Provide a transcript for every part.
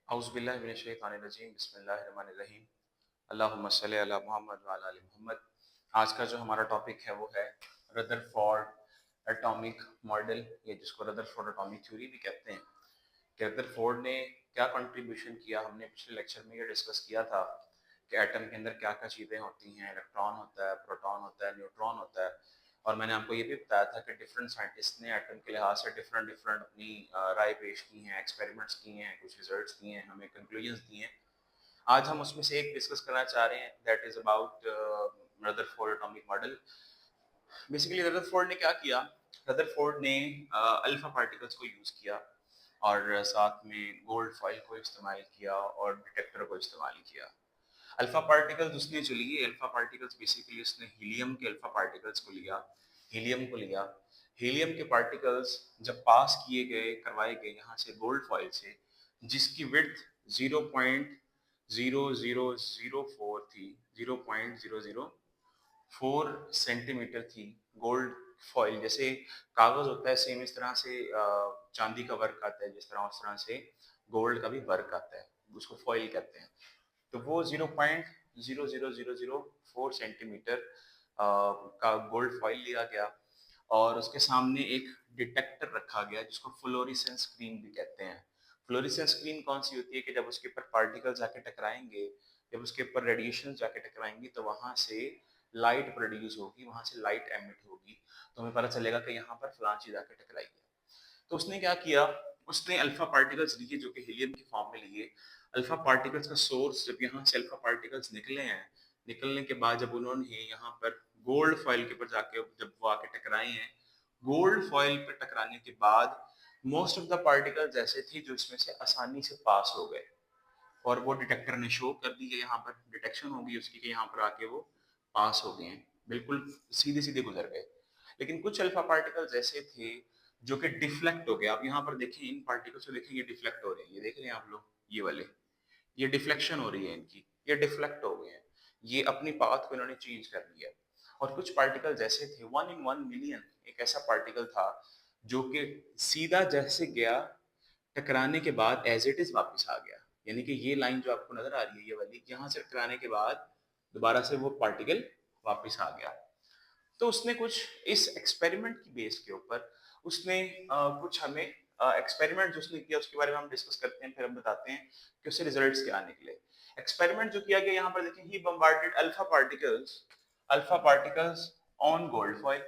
औज़ुबिल्लाहि मिनश्शैतानिर्रजीम बिस्मिल्लाहिर्रहमानिर्रहीम अल्लाहुम्मा सल्लि अला मुहम्मद व अला आलि मुहम्मद। आज का जो हमारा टॉपिक है वो है रदरफोर्ड एटॉमिक मॉडल, या जिसको रदरफोर्ड एटॉमिक थ्योरी भी कहते हैं। कि रदरफोर्ड ने क्या कंट्रीब्यूशन किया। हमने पिछले लेक्चर में ये डिस्कस किया था कि एटम के अंदर क्या क्या चीज़ें होती हैं। इलेक्ट्रॉन होता है, प्रोटॉन होता है, न्यूट्रॉन होता है। और मैंने आपको ये भी बताया था कि डिफरेंट साइंटिस्ट ने एटम के लिहाज से डिफरेंट डिफरेंट अपनी राय पेश की हैं, एक्सपेरिमेंट्स किए हैं, कुछ रिजल्ट्स दिए हैं, हमें कंक्लूजन्स दिए हैं। आज हम उसमें से एक डिस्कस करना चाह रहे हैं, that is about Rutherford atomic model. Basically Rutherford ने क्या किया। रदरफोर्ड ने अल्फा पार्टिकल्स को यूज़ किया और साथ में गोल्ड फॉइल को इस्तेमाल किया और डिटेक्टर को इस्तेमाल किया। अल्फा पार्टिकल्स उसने जो लिए, अल्फा पार्टिकल्स बेसिकली उसने हीलियम के अल्फा पार्टिकल्स को लिया, हीलियम को लिया। हीलियम के पार्टिकल्स जब पास किए गए, करवाए गए यहाँ से गोल्ड फॉइल से, जिसकी विड्थ 0.0004 थी, 0.004 सेंटीमीटर थी। गोल्ड फॉइल जैसे कागज होता है, सेम इस तरह से चांदी का वर्क आता है, जिस तरह उस तरह से गोल्ड का भी वर्क आता है, उसको फॉइल कहते हैं। तो वो 0.00004 सेंटीमीटर का गोल्ड फॉइल लिया गया और उसके सामने एक डिटेक्टर रखा गया जिसको फ्लोरेसेंस स्क्रीन भी कहते हैं। फ्लोरेसेंस स्क्रीन कौन सी होती है कि जब उसके ऊपर पार्टिकल जाके टकराएंगे, जब उसके ऊपर रेडिएशन जाके टकराएंगी तो वहां से लाइट प्रोड्यूस होगी, वहां से लाइट एमिट होगी, तो हमें पता चलेगा कि यहाँ पर फलां चीज आके टकराई है। तो उसने क्या किया, उसने अल्फा पार्टिकल्स लिए जो कि हीलियम की फॉर्म में लिए। अल्फा पार्टिकल्स का सोर्स जब यहाँ से अल्फा पार्टिकल्स निकले हैं, निकलने के बाद जब उन्होंने यहाँ पर गोल्ड फॉइल के ऊपर जाके जब वो आके टकराए हैं, गोल्ड फॉइल पर टकराने के बाद मोस्ट ऑफ द पार्टिकल्स ऐसे थे जो इसमें से आसानी से पास हो गए और वो डिटेक्टर ने शो कर दी है, यहाँ पर डिटेक्शन होगी उसकी कि यहाँ पर आके वो पास हो गए हैं, बिल्कुल सीधे सीधे गुजर गए। लेकिन कुछ अल्फा पार्टिकल्स ऐसे थे जो कि डिफ्लेक्ट हो गए। आप यहाँ पर देखें, इन पार्टिकल्स को देखें, ये डिफ्लेक्ट हो रहे हैं, ये देख रहे हैं आप लोग, ये वाले, ये डिफ्लेक्शन हो रही है इनकी, ये डिफ्लेक्ट हो गए हैं, ये अपनी पाथ को इन्होंने चेंज कर लिया। और कुछ पार्टिकल्स ऐसे थे, 1 in 1 million एक ऐसा पार्टिकल था जो कि सीधा जैसे गया, टकराने के बाद एज इट इज वापस आ गया। यानी कि ये लाइन जो आपको नजर आ रही है, ये वाली, यहाँ से टकराने के बाद दोबारा से वो पार्टिकल वापस आ गया। तो उसने कुछ इस एक्सपेरिमेंट की बेस के ऊपर उसने कुछ हमें एक्सपेरिमेंट जो उसने किया उसके बारे में हम डिस्कस करते हैं, फिर हम बताते हैं कि उससे रिजल्ट्स क्या निकले। एक्सपेरिमेंट जो किया गया यहाँ पर देखें, ही bombarded alpha particles on gold foil.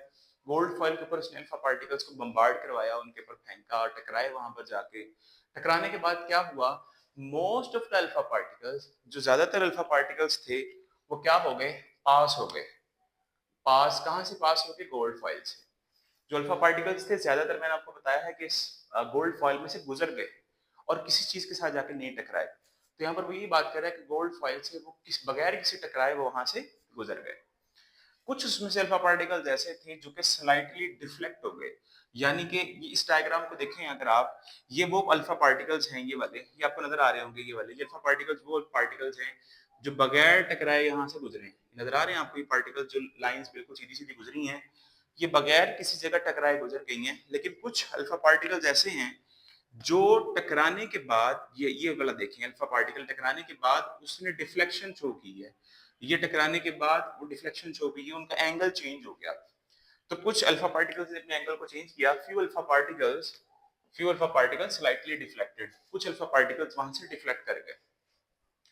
Gold foil के ऊपर उसने अल्फा पार्टिकल्स को बम्बार्ड करवाया, उनके ऊपर फेंका, टकराए वहां पर जाके। टकराने के बाद क्या हुआ, most of the alpha particles, जो ज्यादातर अल्फा पार्टिकल्स थे, वो क्या हो गए, पास हो गए। पास कहाँ से पास हो गए, गोल्ड फॉइल से। जो अल्फा पार्टिकल्स थे ज्यादातर मैंने आपको बताया है कि इस गोल्ड फॉइल में से गुजर गए और किसी चीज के साथ जाके नहीं टकराए। तो यहाँ पर वो यही बात कर रहा है कि गोल्ड फॉइल से वो बगैर किसी टकराए वो वहां से गुजर गए। कुछ उसमें से अल्फा पार्टिकल्स ऐसे थे जो कि स्लाइटली डिफ्लेक्ट हो गए। यानी कि ये इस डायग्राम को देखें अगर आप, ये वो अल्फा पार्टिकल्स हैं, ये वाले, ये आपको नजर आ रहे होंगे, ये वाले, ये अल्फा पार्टिकल्स वो पार्टिकल्स हैं जो बगैर टकराए यहाँ से गुजरे हैं। नजर आ रहे हैं आपको ये पार्टिकल्स, जो लाइंस बिल्कुल सीधी सीधी गुजरी हैं, ये बगैर किसी जगह टकराए गुजर गई हैं। लेकिन कुछ अल्फा पार्टिकल्स ऐसे हैं जो टकराने के बाद, ये वाला देखें, अल्फा पार्टिकल टकराने के बाद उसने डिफ्लेक्शन शो की है। ये टकराने के बाद वो डिफ्लेक्शन शो की है, उनका एंगल चेंज हो गया। तो कुछ अल्फा पार्टिकल्स ने अपने एंगल को चेंज किया। Few alpha particles slightly deflected, कुछ अल्फा पार्टिकल्स वहां से डिफ्लेक्ट कर गए।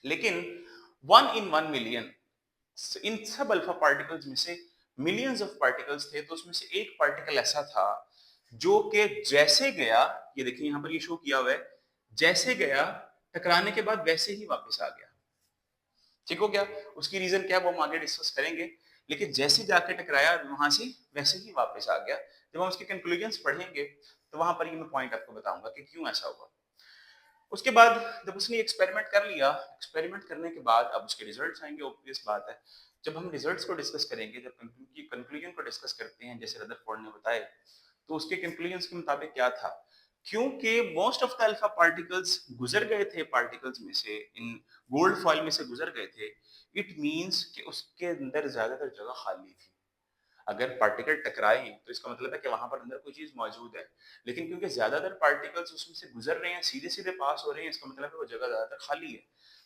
लेकिन 1 in 1 million, इन सब अल्फा पार्टिकल्स में से मिलियंस ऑफ पार्टिकल्स थे, तो उसमें से एक पार्टिकल ऐसा था जो कि जैसे गया, ये देखिए यहाँ पर ये शो किया हुआ है, जैसे गया टकराने के बाद वैसे ही वापस आ गया। ठीक हो गया। उसकी रीजन क्या है वो हम आगे डिस्कस करेंगे, लेकिन जैसे जाके टकराया वहां से वैसे ही वापस आ गया। जब हम उसके कंक्लूजन्स पढ़ेंगे तो वहां पर ये मैं पॉइंट आपको बताऊंगा कि क्यों ऐसा हुआ। उसके बाद जब उसने एक्सपेरिमेंट कर लिया, एक्सपेरिमेंट करने के बाद अब उसके रिजल्ट्स आएंगे, ऑब्वियस बात है। जब हम रिजल्ट्स को डिस्कस करेंगे, जब कंक्लूजन को डिस्कस करते हैं जैसे रदरफोर्ड ने बताया, तो उसके कंक्लूजन्स के मुताबिक क्या था, क्योंकि most of the alpha particles गुजर गए थे, पार्टिकल्स में से, इन गोल्ड फॉइल में से गुजर गए थे, इट मींस कि उसके अंदर ज्यादातर जगह खाली थी। अगर पार्टिकल टकराए तो इसका मतलब है कि वहां पर अंदर कोई चीज मौजूद है, लेकिन क्योंकि ज्यादातर पार्टिकल्स उसमें से गुजर रहे हैं, सीधे सीधे पास हो रहे हैं, इसका मतलब है वो जगह ज्यादातर खाली है।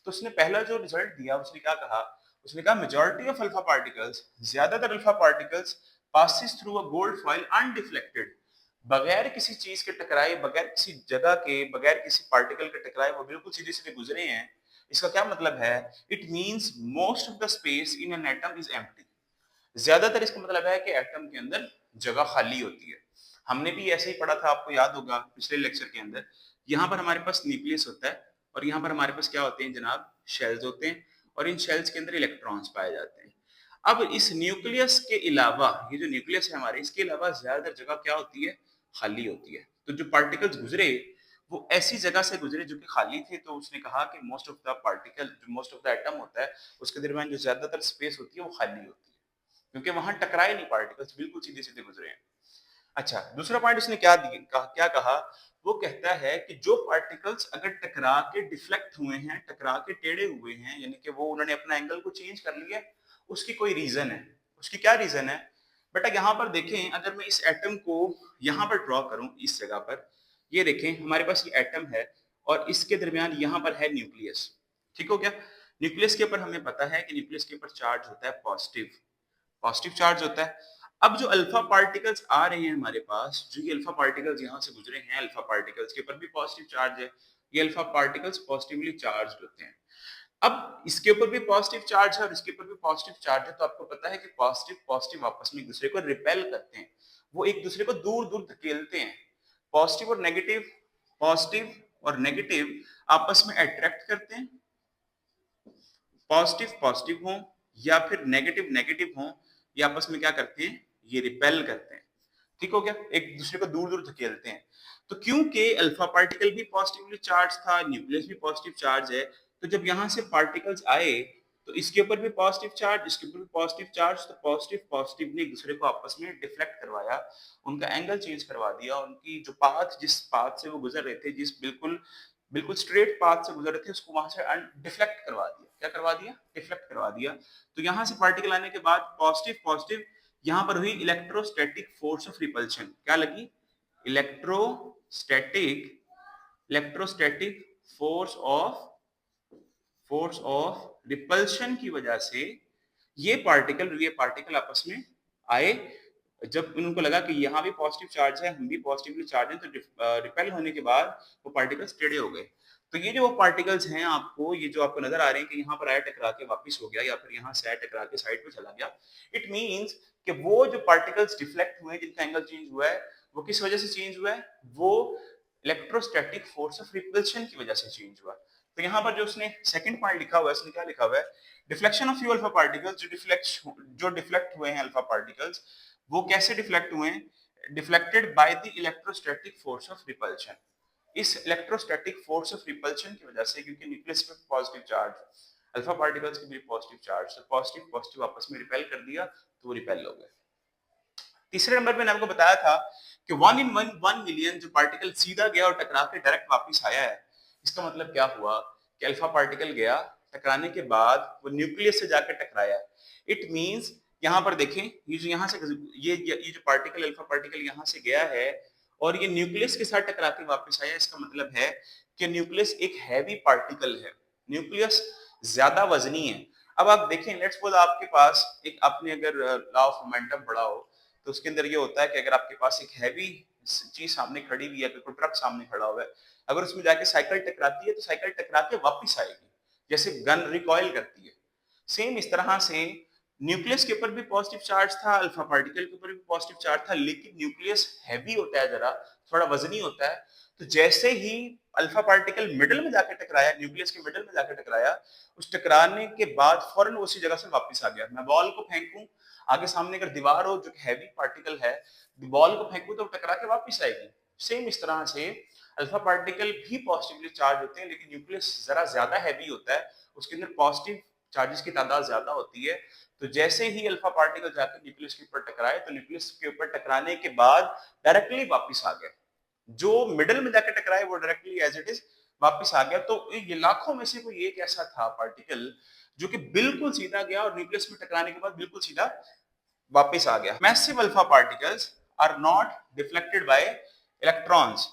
तो उसने पहला जो रिजल्ट दिया उसने क्या कहा, उसने कहा मेजॉरिटी ऑफ अल्फा पार्टिकल्स, ज्यादातर alpha particles passes through a gold foil undeflected, बगैर किसी चीज के टकराए, बगैर किसी जगह के, बगैर किसी पार्टिकल के टकराए वो बिल्कुल सीधे सीधे गुजरे हैं। इसका क्या मतलब है, it means most of the space in an atom is empty, ज्यादातर इसका मतलब है कि एटम के अंदर जगह खाली होती है। हमने भी ऐसे ही पढ़ा था, आपको याद होगा पिछले लेक्चर के अंदर, यहाँ पर हमारे पास न्यूक्लियस होता है और यहाँ पर हमारे पास क्या होते हैं जनाब, शेल्स होते हैं, और इन शेल्स के अंदर इलेक्ट्रॉन्स पाए जाते हैं। अब इस न्यूक्लियस के अलावा, ये जो न्यूक्लियस है हमारे, इसके अलावा ज्यादातर जगह क्या होती है, खाली होती है। तो जो पार्टिकल्स गुजरे वो ऐसी जगह से गुजरे जो कि खाली थे, तो उसने कहा कि मोस्ट ऑफ द पार्टिकल, जो मोस्ट ऑफ द एटम होता है उसके दरमियान जो ज्यादातर स्पेस होती है वो खाली होती है, क्योंकि वहां टकराए नहीं पार्टिकल्स, बिल्कुल सीधे सीधे गुजरे हैं। अच्छा, दूसरा पॉइंट उसने क्या कहा, वो कहता है कि जो पार्टिकल्स अगर टकरा के डिफ्लेक्ट हुए हैं, टकरा के टेढ़े हुए हैं, यानी कि वो उन्होंने अपना एंगल को चेंज कर लिया, उसकी कोई रीजन है। उसकी क्या रीजन है बेटा, यहाँ पर देखें, अगर मैं इस एटम को यहाँ पर ड्रॉ करूं, इस जगह पर, ये देखें हमारे पास ये एटम है और इसके दरमियान यहाँ पर है न्यूक्लियस। ठीक हो गया। न्यूक्लियस के ऊपर हमें पता है कि न्यूक्लियस के ऊपर चार्ज होता है पॉजिटिव, पॉजिटिव चार्ज होता है। अब जो अल्फा पार्टिकल्स आ रहे हैं हमारे पास, जो ये अल्फा पार्टिकल्स यहाँ से गुजरे हैं, अल्फा पार्टिकल्स के ऊपर भी पॉजिटिव चार्ज है, ये अल्फा पार्टिकल्स पॉजिटिवली चार्ज होते हैं। अब इसके ऊपर भी पॉजिटिव चार्ज है और इसके ऊपर भी पॉजिटिव चार्ज है, तो आपको पता है कि पॉजिटिव पॉजिटिव आपस में एक दूसरे को रिपेल करते हैं, वो एक दूसरे को दूर दूर धकेलते हैं। पॉजिटिव और नेगेटिव, पॉजिटिव और नेगेटिव आपस में अट्रैक्ट करते हैं, पॉजिटिव पॉजिटिव हो या फिर नेगेटिव नेगेटिव हो, ये आपस में क्या करते हैं, ये रिपेल करते हैं। ठीक हो गया, एक दूसरे को दूर दूर धकेलते हैं। तो क्योंकि अल्फा पार्टिकल भी पॉजिटिवली चार्ज था, न्यूक्लियस भी पॉजिटिव चार्ज है, तो जब यहां से पार्टिकल्स आए तो इसके ऊपर भी पॉजिटिव चार्ज, इसके ऊपर भी पॉजिटिव चार्ज, तो पॉजिटिव पॉजिटिव ने एक दूसरे को आपस में डिफ्लेक्ट करवाया, उनका एंगल चेंज करवा दिया, उनकी जो पाथ, जिस पाथ से वो गुजर रहे थे, जिस बिल्कुल बिल्कुल स्ट्रेट पाथ से गुजर रहे थे, उसको वहां से डिफ्लेक्ट करवा दिया। क्या करवा दिया, डिफ्लेक्ट करवा दिया। तो यहां से पार्टिकल आने के बाद पॉजिटिव पॉजिटिव, यहां पर हुई इलेक्ट्रोस्टैटिक फोर्स ऑफ रिपल्शन। क्या लगी, electrostatic, electrostatic force of repulsion की वजह से ये पार्टिकल आपस में आए। जब उनको लगा कि यहाँ भी पॉजिटिव चार्ज है, हम भी पॉजिटिवली चार्ज है, तो रिपेल होने के बाद वो पार्टिकल्स टेढ़े हो गए। तो ये जो पार्टिकल्स हैं, आपको ये जो आपको नजर आ रहे हैं कि यहाँ पर आया टकरा के वापस हो गया, या फिर यहाँ से आया टकरा के साइड पे चला गया, इट मींस कि वो जो पार्टिकल्स डिफ्लेक्ट हुए, जिनका एंगल चेंज हुआ है, वो किस वजह से चेंज हुआ है, वो इलेक्ट्रोस्टैटिक फोर्स ऑफ रिपल्शन की वजह से चेंज हुआ। तो यहाँ पर जो उसने सेकंड पॉइंट लिखा हुआ है, उसने क्या लिखा हुआ है, deflection of few alpha particles, जो डिफ्लेक्ट हुए हैं अल्फा पार्टिकल्स, वो कैसे डिफ्लेक्ट हुए हैं, deflected by the electrostatic force of repulsion. इस इलेक्ट्रोस्टैटिक फोर्स ऑफ रिपल्शन की वजह से, क्योंकि न्यूक्लियस पे पॉजिटिव चार्ज, अल्फा पार्टिकल्स के भी पॉजिटिव चार्ज, तो पॉजिटिव पॉजिटिव आपस में रिपेल कर दिया, तो वो रिपेल हो गए। तीसरे नंबर पे मैंने आपको बताया था कि 1 in 1 million जो पार्टिकल सीधा गया और टकरा के डायरेक्ट वापस आया है, इसका मतलब क्या हुआ कि अल्फा पार्टिकल गया, टकराने के बाद वो न्यूक्लियस से जाकर टकराया। इट मींस यहाँ पर देखें, ये जो यहाँ से ये जो पार्टिकल, अल्फा पार्टिकल यहाँ से गया है और ये न्यूक्लियस के साथ टकरा के वापस आया, इसका मतलब है कि न्यूक्लियस एक हैवी पार्टिकल है, न्यूक्लियस ज्यादा वजनी है। अब आप देखें, लेट्स सपोज आपके पास एक, आपने अगर लॉ ऑफ मोमेंटम पढ़ा हो, तो उसके अंदर ये होता है कि अगर आपके पास एक हैवी चीज सामने खड़ी हुई है, कोई ट्रक सामने खड़ा हुआ है, अगर उसमें जाके साइकिल टकराती है तो साइकिल टकरा के वापस आएगी, जैसे गन रिकॉइल करती है। सेम इस तरह से न्यूक्लियस के ऊपर भी पॉजिटिव चार्ज था, अल्फा पार्टिकल के ऊपर भी पॉजिटिव चार्ज था, लेकिन न्यूक्लियस हैवी होता है, जरा थोड़ा वजनी होता है। तो जैसे ही अल्फा पार्टिकल मिडल में जाकर टकराया, न्यूक्लियस के मिडल में जाकर टकराया, उस टकराने के बाद फौरन उसी जगह से वापस आ गया। मैं बॉल को फेंकूं, आगे सामने अगर दीवार हो जो हैवी पार्टिकल है, बॉल को फेंकूं तो टकरा के वापस आएगी। सेम इस तरह से अल्फा पार्टिकल भी पॉजिटिवली चार्ज होते हैं, लेकिन न्यूक्लियस जरा ज्यादा हैवी होता है, उसके अंदर पॉजिटिव चार्जेस की तादाद ज्यादा होती है। तो जैसे ही अल्फा पार्टिकल जाकर न्यूक्लियस के ऊपर टकराए, तो न्यूक्लियस के ऊपर टकराने के बाद डायरेक्टली वापस आ गया। जो मिडल में जाकर टकराए वो डायरेक्टली एज इट इज वापस आ गया। तो ये लाखों में से कोई एक ऐसा था पार्टिकल जो कि बिल्कुल सीधा गया और न्यूक्लियस में टकराने के बाद बिल्कुल सीधा वापस आ गया। Massive alpha particles are not deflected by electrons.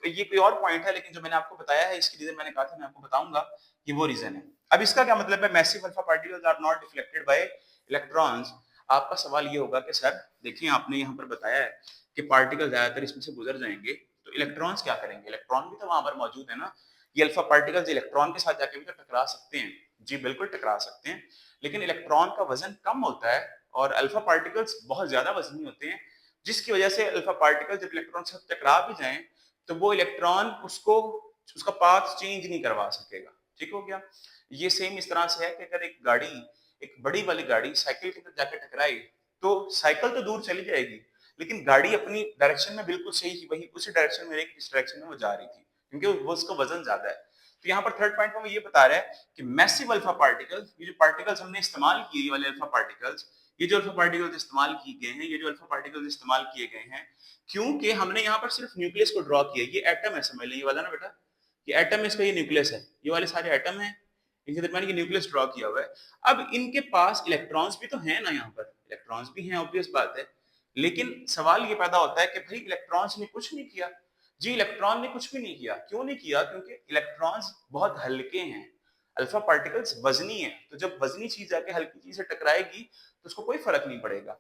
ये कोई और पॉइंट है, लेकिन जो मैंने आपको बताया है इसकी रीजन मैंने कहा था मैं आपको बताऊंगा, ये वो रीजन है। अब इसका क्या मतलब है, massive alpha particles are not deflected by electrons. आपका सवाल ये होगा कि सर देखिए आपने यहाँ पर बताया है कि पार्टिकल ज्यादातर इसमें से गुजर जाएंगे, तो इलेक्ट्रॉन्स क्या करेंगे, इलेक्ट्रॉन भी तो वहां पर मौजूद है ना, ये अल्फा पार्टिकल्स इलेक्ट्रॉन के साथ जाके भी तो टकरा सकते हैं। जी बिल्कुल टकरा सकते हैं, लेकिन इलेक्ट्रॉन का वजन कम होता है और अल्फा पार्टिकल्स बहुत ज्यादा वजनी होते हैं, जिसकी वजह से अल्फा पार्टिकल जब इलेक्ट्रॉन से टकरा भी जाएं तो वो इलेक्ट्रॉन उसको उसका पाथ चेंज नहीं करवा सकेगा। ठीक हो गया। ये सेम इस तरह से है कि अगर एक गाड़ी, एक बड़ी वाली गाड़ी साइकिल के अंदर जाकर टकराई तो साइकिल तो दूर चली जाएगी, लेकिन गाड़ी अपनी डायरेक्शन में बिल्कुल सही वही उसी डायरेक्शन में रहेगी जिस डायरेक्शन में वो जा रही थी, क्योंकि वो उसका वजन ज्यादा है। तो यहाँ पर थर्ड पॉइंट में ये बता रहा है कि मैसिव अल्फा पार्टिकल्स, ये जो पार्टिकल्स हमने इस्तेमाल किए वाले अल्फा पार्टिकल्स, ये जो अल्फा पार्टिकल्स इस्तेमाल किए गए हैं, ये जो अल्फा पार्टिकल्स इस्तेमाल किए गए हैं, क्योंकि हमने यहाँ पर सिर्फ न्यूक्लियस को ड्रॉ किया। ये एटम है, समझ लीजिए वाला ना बेटा, ये एटम है, इसका ये न्यूक्लियस है, ये वाले सारे एटम है, इनके दरमियान ये न्यूक्लियस ड्रॉ किया हुआ है। अब इनके पास इलेक्ट्रॉन्स भी तो हैं ना, यहाँ पर इलेक्ट्रॉन्स भी हैं, ऑब्वियस बात है, लेकिन सवाल ये पैदा होता है कि भाई इलेक्ट्रॉन्स ने कुछ नहीं किया। जी इलेक्ट्रॉन ने कुछ भी नहीं किया, क्यों नहीं किया, क्योंकि इलेक्ट्रॉन्स बहुत हल्के हैं, अल्फा पार्टिकल्स वजनी है, तो जब वजनी चीज जाके हल्की चीज से टकराएगी तो उसको कोई फर्क नहीं पड़ेगा।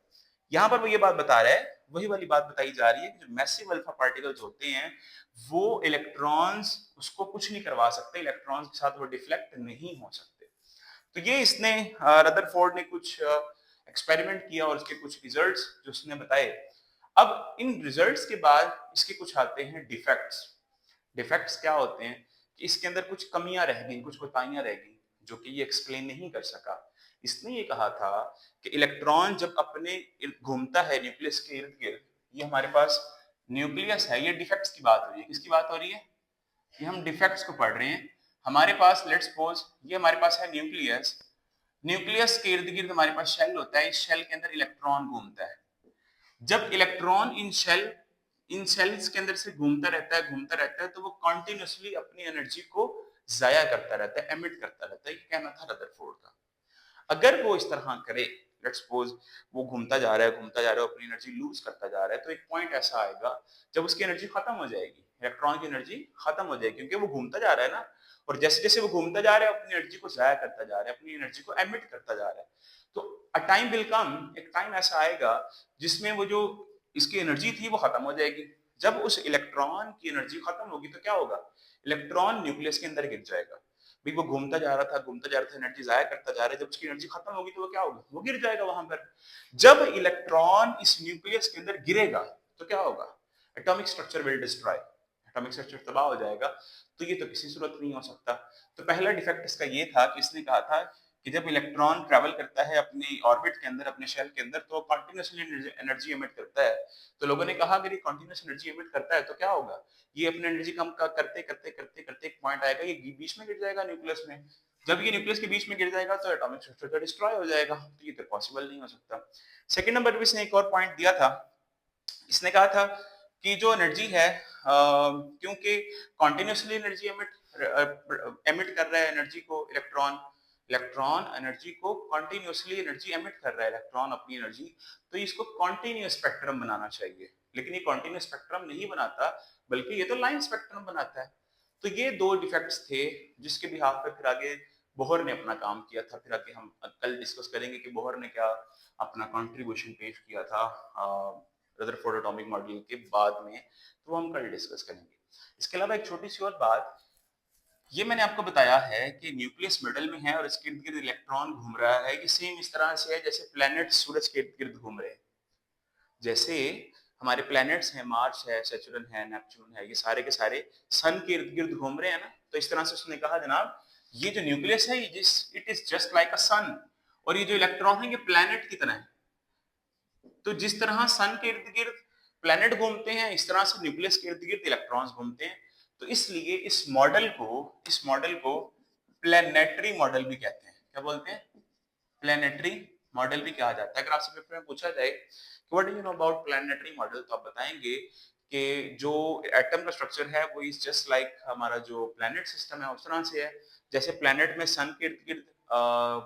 यहाँ पर वो ये बात बता रहा है, वही वाली बात बताई जा रही है कि जो मैसिव अल्फा पार्टिकल्स होते हैं वो इलेक्ट्रॉन्स उसको कुछ नहीं करवा सकते, इलेक्ट्रॉन्स के साथ वो डिफ्लेक्ट नहीं हो सकते। तो ये इसने रदरफोर्ड ने कुछ एक्सपेरिमेंट किया और उसके कुछ रिजल्ट्स जो उसने बताए। अब इन रिजल्ट्स के बाद इसके कुछ आते हैं डिफेक्ट्स। डिफेक्ट्स क्या होते हैं कि इसके अंदर कुछ कमियां रह गई, कुछ कोताहियां रह गई जो कि ये एक्सप्लेन नहीं कर सका। इसने ये कहा था कि इलेक्ट्रॉन जब अपने घूमता है न्यूक्लियस के इर्द गिर्द, ये हमारे पास न्यूक्लियस है, ये डिफेक्ट्स की बात हो रही है, किसकी बात हो रही है, ये हम डिफेक्ट्स को पढ़ रहे हैं। हमारे पास लेट्स सपोज ये हमारे पास है न्यूक्लियस, न्यूक्लियस के इर्द गिर्द हमारे पास शेल होता है, इस शेल के अंदर इलेक्ट्रॉन घूमता है। जब इलेक्ट्रॉन इन सेल्स के अंदर से घूमता रहता है तो वो कॉन्टिन्यूसली अपनी एनर्जी को जाया करता रहता है, एमिट करता रहता है। ये कहना था रदरफोर्ड का। अगर वो इस तरह करे, लेट्स सपोज वो घूमता जा रहा है, अपनी एनर्जी लूज करता जा रहा है, तो एक पॉइंट ऐसा आएगा जब उसकी एनर्जी खत्म हो जाएगी, इलेक्ट्रॉन की एनर्जी खत्म हो जाएगी, क्योंकि वो घूमता जा रहा है ना, और जैसे जैसे वो घूमता जा रहा है अपनी एनर्जी को जाया करता जा रहा है, अपनी एनर्जी को एमिट करता जा रहा है। तो अ टाइम विल कम, एक टाइम ऐसा आएगा जिसमें वो जो इसकी एनर्जी थी वो खत्म हो जाएगी। जब उस इलेक्ट्रॉन की एनर्जी खत्म होगी तो क्या होगा, इलेक्ट्रॉन न्यूक्लियस के अंदर गिर जाएगा। भाई वो घूमता जा रहा था, एनर्जी जाया करता जा रहा है, जब उसकी एनर्जी खत्म होगी तो वो क्या होगा, वो गिर जाएगा वहां पर। जब इलेक्ट्रॉन इस न्यूक्लियस के अंदर गिरेगा तो क्या होगा, atomic structure will destroy, atomic structure तबाह हो जाएगा। तो ये तो किसी सूरत नहीं हो सकता। तो पहला डिफेक्ट इसका ये था कि इसने कहा था कि जब इलेक्ट्रॉन ट्रैवल करता है अपनी ऑर्बिट के अंदर, अपने शेल के अंदर, तो कंटिन्यूसली एनर्जी एमिट करता है। तो लोगों ने कहा अगर ये कंटिन्यूस एनर्जी एमिट करता है तो क्या होगा, ये अपनी एनर्जी कम करते करते करते करते एक पॉइंट आएगा ये बीच में गिर जाएगा न्यूक्लियस में। जब ये न्यूक्लियस के बीच में गिर जाएगा तो एटॉमिक स्ट्रक्चर डिस्ट्रॉय हो जाएगा। तो ये तो पॉसिबल नहीं हो सकता। सेकंड नंबर पे इसने एक और पॉइंट दिया था, इसने कहा था कि जो एनर्जी है क्योंकि कॉन्टिन्यूसली एनर्जी एमिट कर रहा है एनर्जी को इलेक्ट्रॉन, इलेक्ट्रॉन एनर्जी को कॉन्टिन्यूसली एनर्जी एमिट कर रहा है इलेक्ट्रॉन अपनी एनर्जी, तो इसको कॉन्टिन्यूस स्पेक्ट्रम बनाना चाहिए। लेकिन ये कॉन्टिन्यूस स्पेक्ट्रम नहीं बनाता, बल्कि ये तो लाइन स्पेक्ट्रम बनाता है। तो ये दो डिफेक्ट्स थे जिसके बिहाफ पे फिर आगे बोहर ने अपना काम किया था। फिर आगे हम कल डिस्कस करेंगे कि बोहर ने क्या अपना कंट्रीब्यूशन पेश किया था रदरफोर्ड एटॉमिक मॉडल के बाद में, तो हम कल डिस्कस करेंगे। इसके अलावा एक छोटी सी और बात, ये मैंने आपको बताया है कि न्यूक्लियस मिडल में है और इसके इर्द गिर्द इलेक्ट्रॉन घूम रहा है, ये सेम इस तरह से है जैसे प्लैनेट सूरज के इर्द गिर्द घूम रहे हैं। जैसे हमारे प्लैनेट्स हैं, मार्स है, सैटर्न है, नेपच्यून है, ये सारे के सारे सन के इर्द गिर्द घूम रहे हैं ना, तो इस तरह से उसने कहा जनाब ये जो न्यूक्लियस है it is just like a sun, और ये जो इलेक्ट्रॉन है ये प्लैनेट की तरह है। तो जिस तरह सन के इर्द गिर्द प्लैनेट घूमते हैं, इस तरह से न्यूक्लियस के इर्द गिर्द इलेक्ट्रॉन्स घूमते हैं। तो इसलिए इस मॉडल को प्लैनेटरी मॉडल भी कहते हैं। क्या बोलते हैं, प्लैनेटरी मॉडल भी कहा जाता है। अगर आपसे पेपर में पूछा जाए कि what do you know about planetary model, तो आप बताएंगे कि जो एटम का स्ट्रक्चर है वो इज जस्ट लाइक हमारा जो प्लैनेट सिस्टम है उस तरह से है। जैसे प्लैनेट में सन के इर्द गिर्द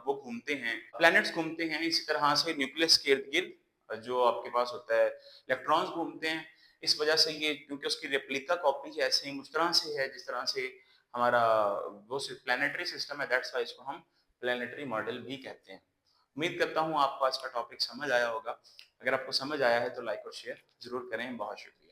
वो घूमते हैं, प्लैनेट्स घूमते हैं, इसी तरह से न्यूक्लियस के इर्द गिर्द जो आपके पास होता है इलेक्ट्रॉन्स घूमते हैं, इस वजह से ये क्योंकि उसकी रेप्लिका कॉपी ऐसे ही उस तरह से है जिस तरह से हमारा वो प्लानिटरी सिस्टम है, दैट्स व्हाई इसको हम प्लानिटरी मॉडल भी कहते हैं। उम्मीद करता हूँ आपको आज का टॉपिक समझ आया होगा। अगर आपको समझ आया है तो लाइक और शेयर जरूर करें। बहुत शुक्रिया।